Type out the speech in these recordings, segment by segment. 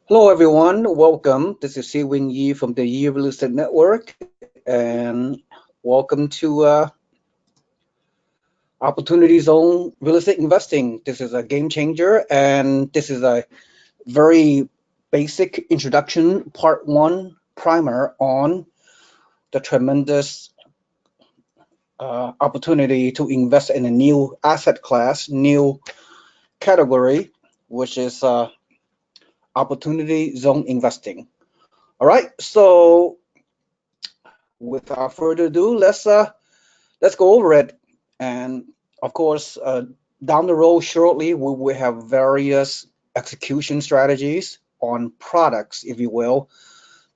Hello, everyone. Welcome. This is Seewing Yee from the Yee Real Estate Network, and welcome to Opportunity Zone Real Estate Investing. This is a game changer, and this is a very basic introduction, part one primer on the tremendous opportunity to invest in a new asset class, new category, which is Opportunity Zone Investing. All right, so without further ado, let's go over it. And of course, down the road shortly, we will have various execution strategies on products, if you will,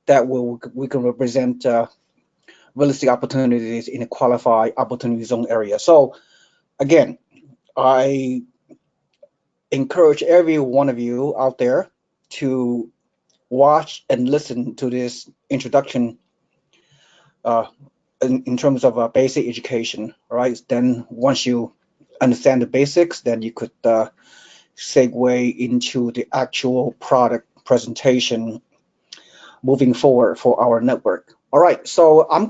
that we can represent real estate opportunities in a qualified opportunity zone area. So again, I encourage every one of you out there to watch and listen to this introduction uh, in terms of basic education, right? Then once you understand the basics, then you could segue into the actual product presentation moving forward for our network. All right, so you're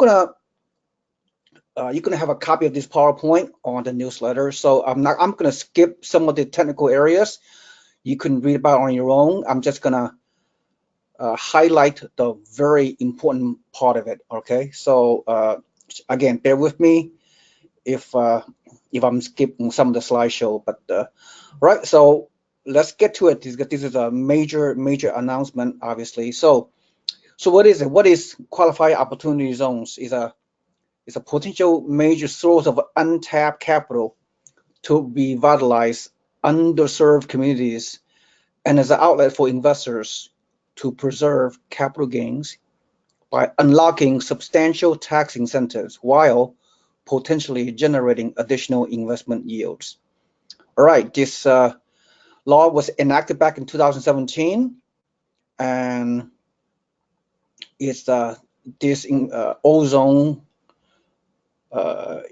gonna have a copy of this PowerPoint on the newsletter. So I'm gonna skip some of the technical areas. You can read about on your own. I'm just gonna highlight the very important part of it. Okay, so again, bear with me if uh, if I'm skipping some of the slideshow. But right, so let's get to it. This is a major announcement, obviously. So what is it? What is qualified opportunity zones? Is a potential major source of untapped capital to revitalize underserved communities and as an outlet for investors to preserve capital gains by unlocking substantial tax incentives while potentially generating additional investment yields. All right, this law was enacted back in 2017, and it's this ozone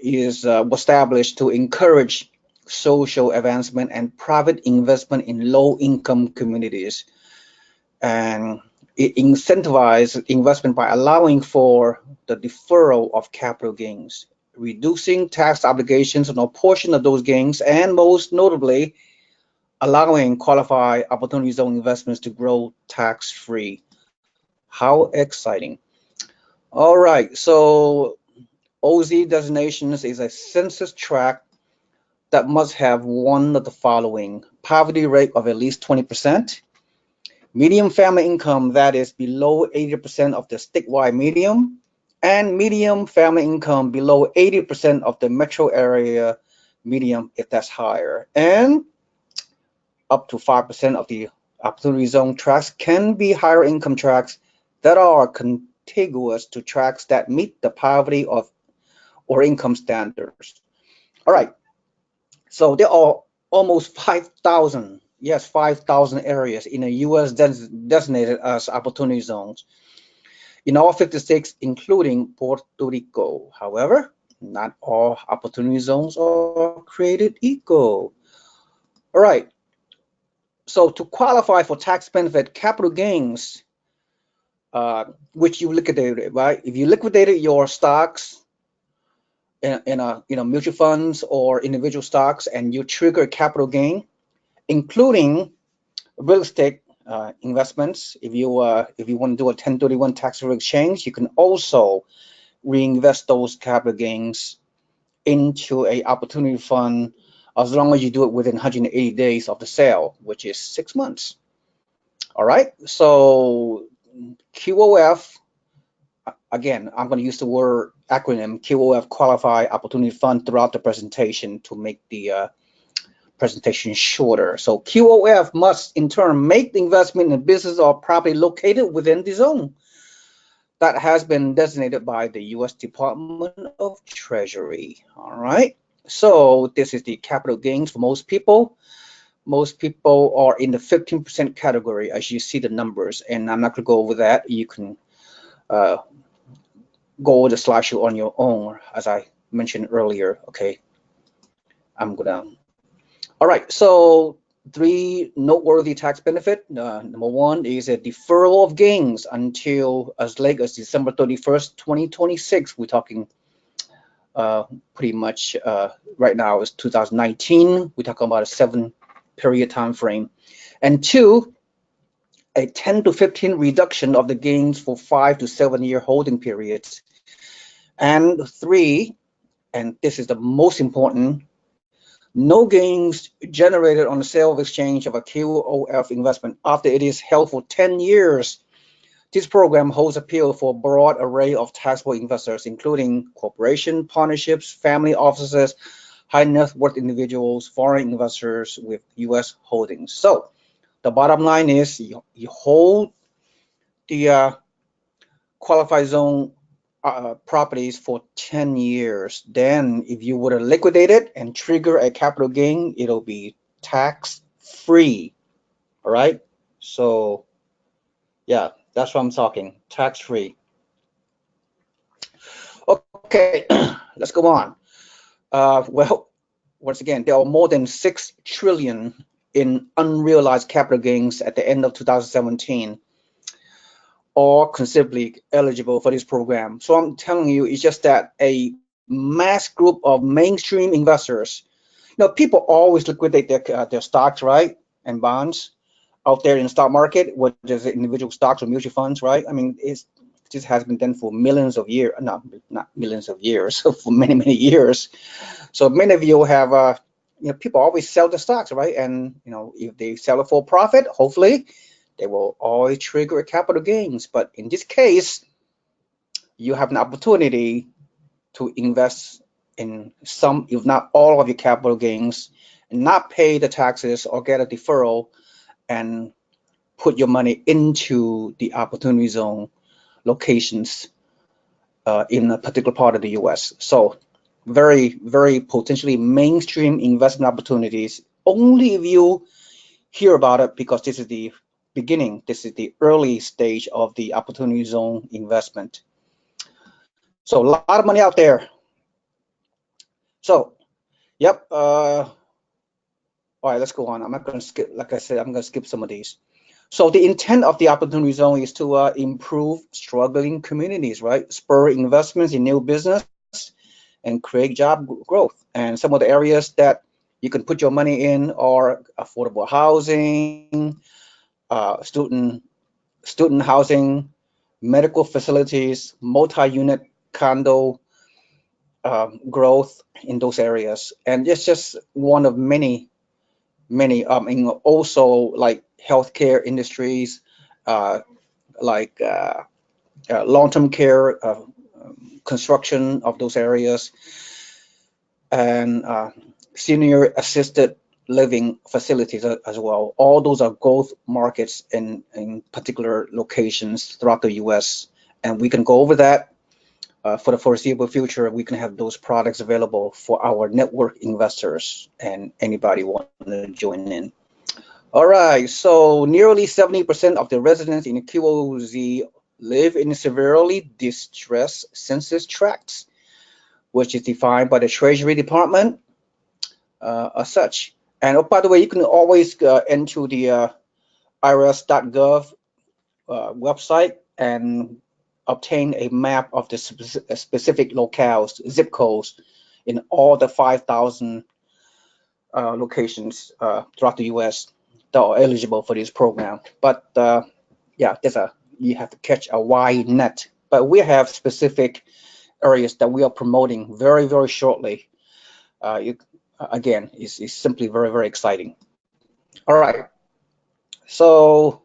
is established to encourage social advancement and private investment in low-income communities, and it incentivizes investment by allowing for the deferral of capital gains, reducing tax obligations on a portion of those gains, and most notably, allowing qualified opportunity zone investments to grow tax-free. How exciting. All right, so OZ designations is a census tract that must have one of the following: poverty rate of at least 20%, median family income that is below 80% of the statewide median, and median family income below 80% of the metro area median if that's higher. And up to 5% of the opportunity zone tracts can be higher income tracts that are contiguous to tracts that meet the poverty of or income standards. All right, so there are almost 5,000, yes, 5,000 areas in the U.S. designated as opportunity zones in all 50 states, including Puerto Rico. However, not all opportunity zones are created equal. All right, so to qualify for tax benefit, capital gains, which you liquidated, right? If you liquidated your stocks in a mutual funds or individual stocks, and you trigger a capital gain, including real estate investments. If you want to do a 1031 tax-free exchange, you can also reinvest those capital gains into a opportunity fund as long as you do it within 180 days of the sale, which is 6 months. All right, so QOF, again, I'm going to use the word acronym QOF, Qualified Opportunity Fund, throughout the presentation to make the presentation shorter. So QOF must in turn make the investment in a business or property located within the zone that has been designated by the U.S. Department of Treasury. All right. So this is the capital gains for most people. Most people are in the 15% category, as you see the numbers, and I'm not going to go over that. You can uh, go over the slideshow on your own, as I mentioned earlier. Okay, I'm gonna. All right, so three noteworthy tax benefit. Number one is a deferral of gains until as late as December 31st, 2026. We're talking uh, pretty much right now is 2019. We're talking about a 7-period time frame. And two, a 10 to 15 reduction of the gains for 5 to 7 year holding periods. And three, and this is the most important, no gains generated on the sale of exchange of a QOF investment after it is held for 10 years. This program holds appeal for a broad array of taxable investors, including corporation, partnerships, family offices, high net worth individuals, foreign investors with U.S. holdings. So the bottom line is you hold the qualified zone properties for 10 years. Then if you were to liquidate it and trigger a capital gain, it'll be tax free. All right. So yeah, that's what I'm talking, tax free. Okay, let's go on. Well, once again, there are more than 6 trillion in unrealized capital gains at the end of 2017, all considerably eligible for this program. So I'm telling you, it's just that a mass group of mainstream investors, people always liquidate their stocks, right, and bonds out there in the stock market, whether it's individual stocks or mutual funds, right? I mean, this has been done for millions of years, not millions of years, for many, many years. So many of you have, people always sell the stocks, right? And, if they sell it for profit, hopefully they will always trigger capital gains. But in this case, you have an opportunity to invest in some, if not all of your capital gains, and not pay the taxes or get a deferral and put your money into the opportunity zone locations in a particular part of the US. So very, very potentially mainstream investment opportunities only if you hear about it, because this is the beginning, this is the early stage of the opportunity zone investment. So a lot of money out there. So, yep. All right, let's go on. I'm not going to skip, like I said, I'm going to skip some of these. So the intent of the opportunity zone is to improve struggling communities, right? Spur investments in new business and create job growth. And some of the areas that you can put your money in are affordable housing, student housing, medical facilities, multi-unit condo growth in those areas. And it's just one of many, also like healthcare industries, like long-term care, construction of those areas, and senior assisted living facilities as well. All those are growth markets in particular locations throughout the US. And we can go over that for the foreseeable future. We can have those products available for our network investors and anybody want to join in. All right, so nearly 70% of the residents in the QOZ live in severely distressed census tracts, which is defined by the Treasury Department as such. And oh, by the way, you can always enter the irs.gov website and obtain a map of the specific locales, zip codes in all the 5,000 locations throughout the US that are eligible for this program. But yeah, you have to catch a wide net. But we have specific areas that we are promoting very, very shortly. Again, it's simply very, very exciting. All right. So,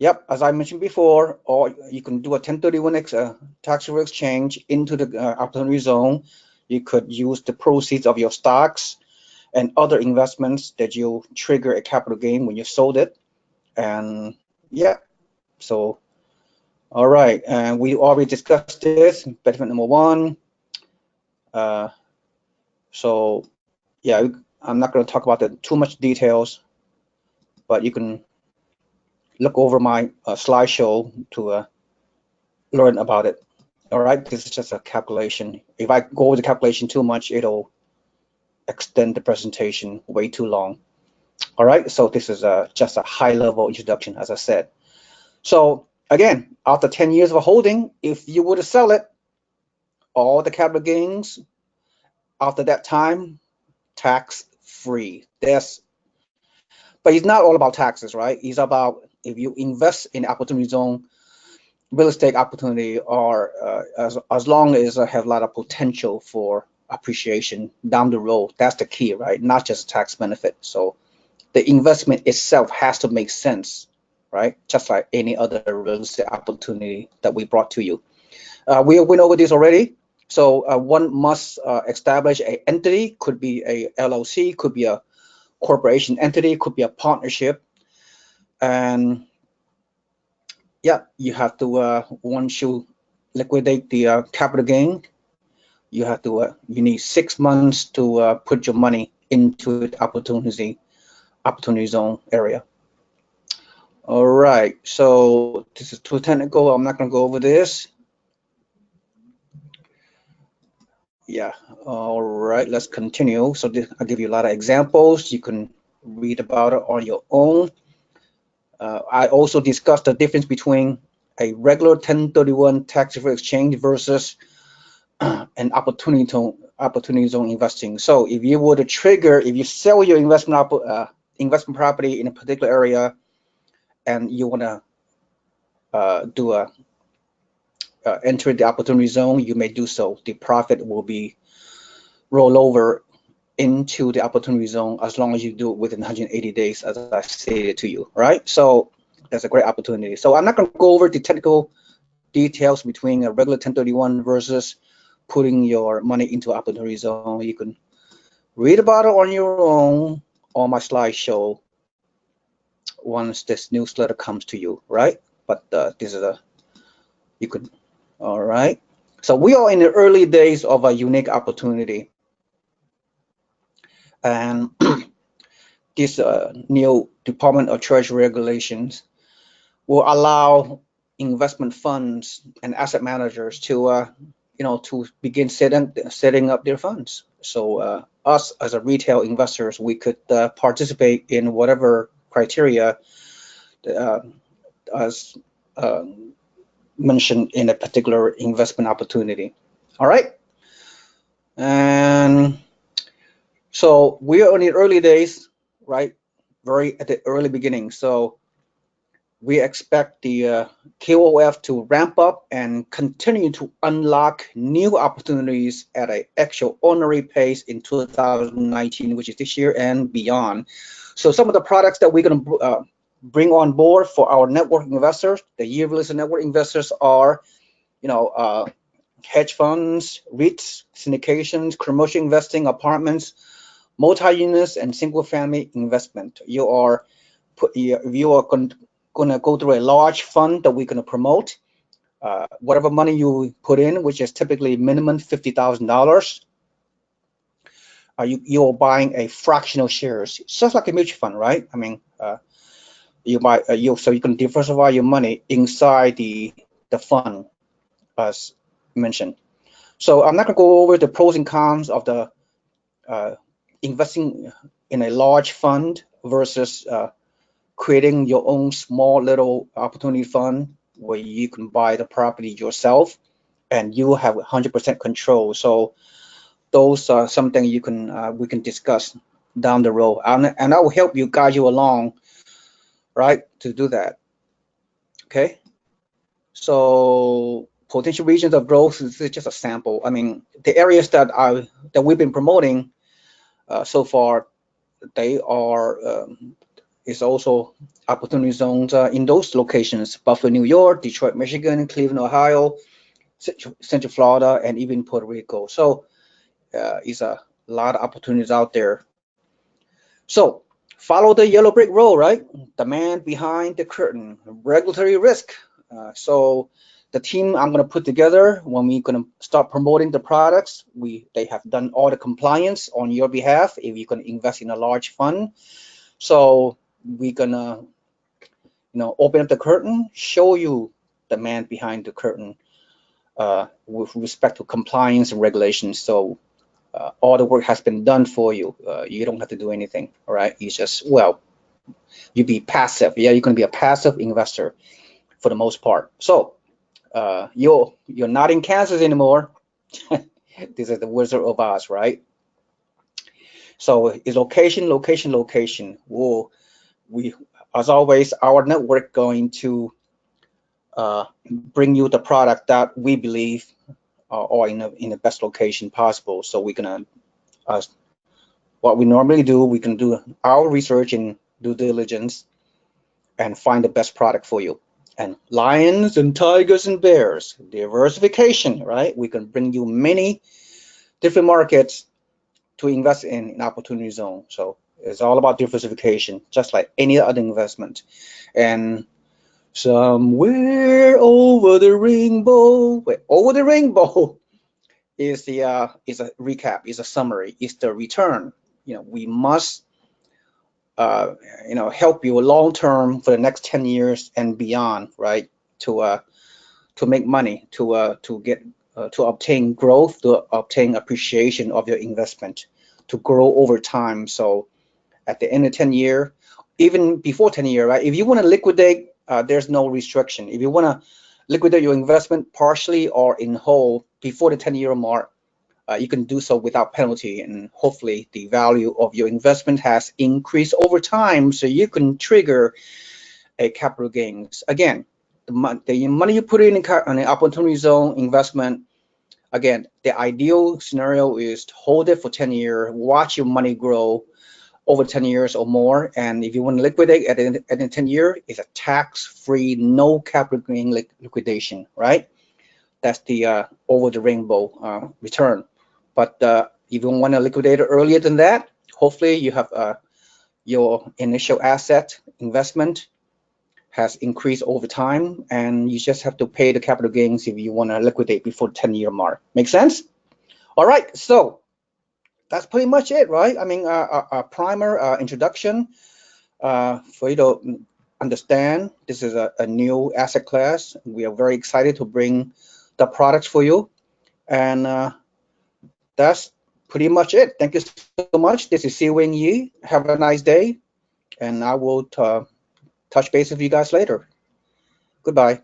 yep, as I mentioned before, or you can do a 1031 tax-free exchange into the opportunity zone. You could use the proceeds of your stocks and other investments that you trigger a capital gain when you sold it. And yeah, so, all right. And we already discussed this, benefit number one. So yeah, I'm not going to talk about the too much details, but you can look over my slideshow to learn about it. All right, this is just a calculation. If I go over the calculation too much, it'll extend the presentation way too long. All right, so this is just a high-level introduction, as I said. So again, after 10 years of holding, if you were to sell it, all the capital gains after that time, tax-free. But it's not all about taxes, right? It's about if you invest in opportunity zone, real estate opportunity, or as long as I have a lot of potential for appreciation down the road, that's the key, right? Not just tax benefit. So the investment itself has to make sense, right? Just like any other real estate opportunity that we brought to you. We went over this already. So one must establish an entity, could be a LLC, could be a corporation entity, could be a partnership. And yeah, you have to, once you liquidate the capital gain, you have to, you need 6 months to put your money into the opportunity zone area. All right, so this is too technical. I'm not going to go over this. Yeah, all right, let's continue. So I'll give you a lot of examples. You can read about it on your own. I also discussed the difference between a regular 1031 tax-free exchange versus an opportunity zone investing. So if you were to trigger, if you sell your investment property in a particular area, and you want to do a enter the opportunity zone, you may do so. The profit will be rolled over into the opportunity zone as long as you do it within 180 days, as I stated to you, right? So that's a great opportunity. So I'm not going to go over the technical details between a regular 1031 versus putting your money into opportunity zone. You can read about it on your own on my slideshow once this newsletter comes to you, right? But this is you could, all right. So we are in the early days of a unique opportunity. And this new Department of Treasury regulations will allow investment funds and asset managers to, to begin setting up their funds. So us as a retail investors, we could participate in whatever criteria as mentioned in a particular investment opportunity. All right. And so we are in the early days, right? Very at the early beginning. So we expect the KOF to ramp up and continue to unlock new opportunities at an extraordinary pace in 2019, which is this year and beyond. So some of the products that we're going to bring on board for our network investors, the year release network investors, are, hedge funds, REITs, syndications, commercial investing, apartments, multi-units, and single-family investment. You are going to go through a large fund that we're going to promote. Whatever money you put in, which is typically minimum $50,000, you're buying a fractional shares, just like a mutual fund, right? I mean, you buy so you can diversify your money inside the fund, as mentioned. So I'm not going to go over the pros and cons of the investing in a large fund versus creating your own small little opportunity fund where you can buy the property yourself and you have 100% control. So those are something you can we can discuss down the road, and I will help you, guide you along, right, to do that. Okay. So potential regions of growth is just a sample. I mean, the areas that we've been promoting so far, they are is also opportunity zones in those locations: Buffalo, New York; Detroit, Michigan; Cleveland, Ohio; Central Florida; and even Puerto Rico. So it's a lot of opportunities out there. So follow the yellow brick road, right? The man behind the curtain, regulatory risk. So the team I'm going to put together when we're going to start promoting the products, they have done all the compliance on your behalf if you're going to invest in a large fund. So we're going to, open up the curtain, show you the man behind the curtain with respect to compliance and regulations. So all the work has been done for you. You don't have to do anything. All right, you just, well, you be passive. Yeah, you're going to be a passive investor for the most part. So you're not in Kansas anymore. This is the Wizard of Oz, right? So it's location, location, location. We, as always, our network going to bring you the product that we believe are in the best location possible. So we're gonna, what we normally do, we can do our research and due diligence and find the best product for you. And lions and tigers and bears, diversification, right? We can bring you many different markets to invest in opportunity zone. So it's all about diversification, just like any other investment. And somewhere over the rainbow, over the rainbow is a recap, is a summary, is the return. We must help you long term for the next 10 years and beyond, right? To make money, to get to obtain growth, to obtain appreciation of your investment, to grow over time. So at the end of 10 year, even before 10 year, right? If you want to liquidate, there's no restriction. If you want to liquidate your investment partially or in whole before the 10-year mark, you can do so without penalty, and hopefully the value of your investment has increased over time, so you can trigger a capital gains. Again, the money you put in an opportunity zone investment, again, the ideal scenario is to hold it for 10 years, watch your money grow over 10 years or more, and if you want to liquidate at the 10 year, it's a tax-free, no capital gain liquidation, right? That's the over the rainbow return. But if you want to liquidate it earlier than that, hopefully you have your initial asset investment has increased over time, and you just have to pay the capital gains if you want to liquidate before the 10-year mark. Make sense? All right, so that's pretty much it, right? I mean, a primer introduction for you to understand. This is a new asset class. We are very excited to bring the products for you, and that's pretty much it. Thank you so much. This is Seewing Yee. Have a nice day, and I will touch base with you guys later. Goodbye.